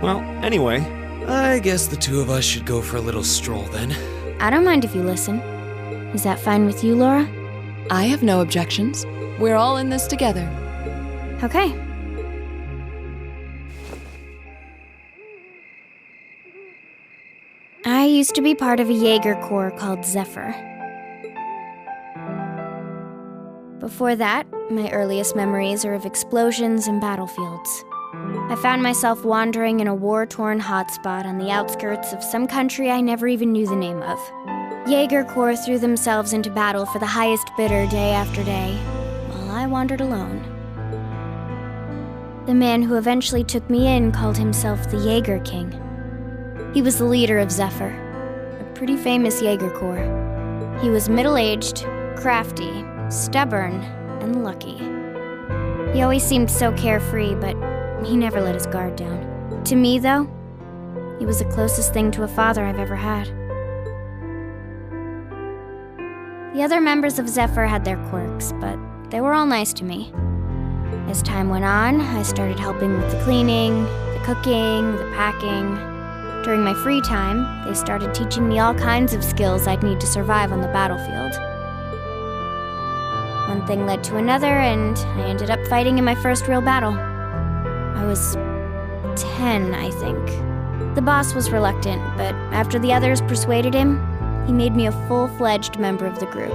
Well, anyway, I guess the two of us should go for a little stroll then. I don't mind if you listen. Is that fine with you, Laura? I have no objections. We're all in this together. Okay. I used to be part of a Jaeger Corps called Zephyr. Before that, my earliest memories are of explosions and battlefields. I found myself wandering in a war-torn hotspot on the outskirts of some country I never even knew the name of. Jaeger Corps threw themselves into battle for the highest bidder day after day, while I wandered alone. The man who eventually took me in called himself the Jaeger King. He was the leader of Zephyr, a pretty famous Jaeger Corps. He was middle-aged, crafty, stubborn, and lucky. He always seemed so carefree, but he never let his guard down. To me, though, he was the closest thing to a father I've ever had. The other members of Zephyr had their quirks, but they were all nice to me. As time went on, I started helping with the cleaning, the cooking, the packing. During my free time, they started teaching me all kinds of skills I'd need to survive on the battlefield. One thing led to another, and I ended up fighting in my first real battle. I was 10, I think. The boss was reluctant, but after the others persuaded him, he made me a full-fledged member of the group.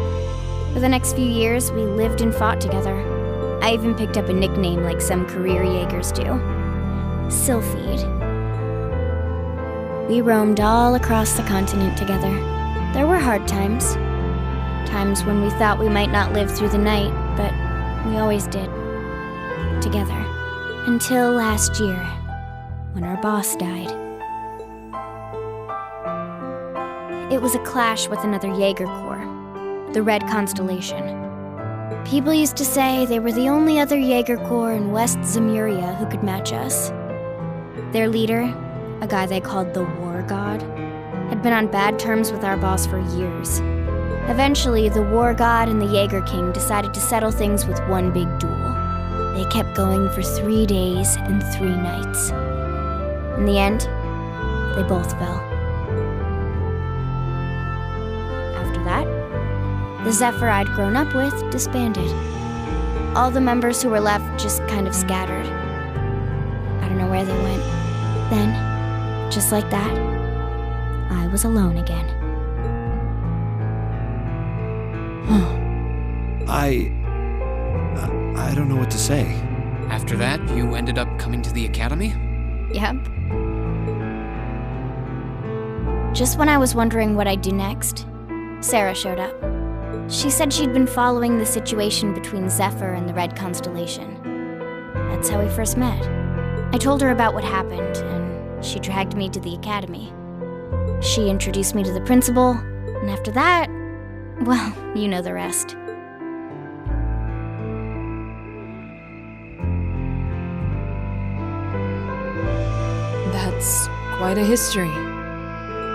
For the next few years, we lived and fought together. I even picked up a nickname like some career Jaegers do. Sylphide. We roamed all across the continent together. There were hard times. Times when we thought we might not live through the night, but we always did. Together. Until last year, when our boss died. It was a clash with another Jaeger Corps, the Red Constellation. People used to say they were the only other Jaeger Corps in West Zemuria who could match us. Their leader, a guy they called the War God, had been on bad terms with our boss for years. Eventually, the War God and the Jaeger King decided to settle things with one big duel. They kept going for 3 days and 3 nights. In the end, they both fell. After that, the Zephyr I'd grown up with disbanded. All the members who were left just kind of scattered. I don't know where they went. Then, just like that, I was alone again. I don't know what to say. After that, you ended up coming to the academy? Yep. Just when I was wondering what I'd do next, Sarah showed up. She said she'd been following the situation between Zephyr and the Red Constellation. That's how we first met. I told her about what happened, and she dragged me to the academy. She introduced me to the principal, and after that, well, you know the rest. That's quite a history.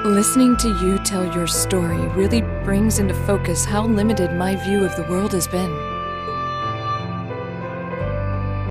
Listening to you tell your story really brings into focus how limited my view of the world has been.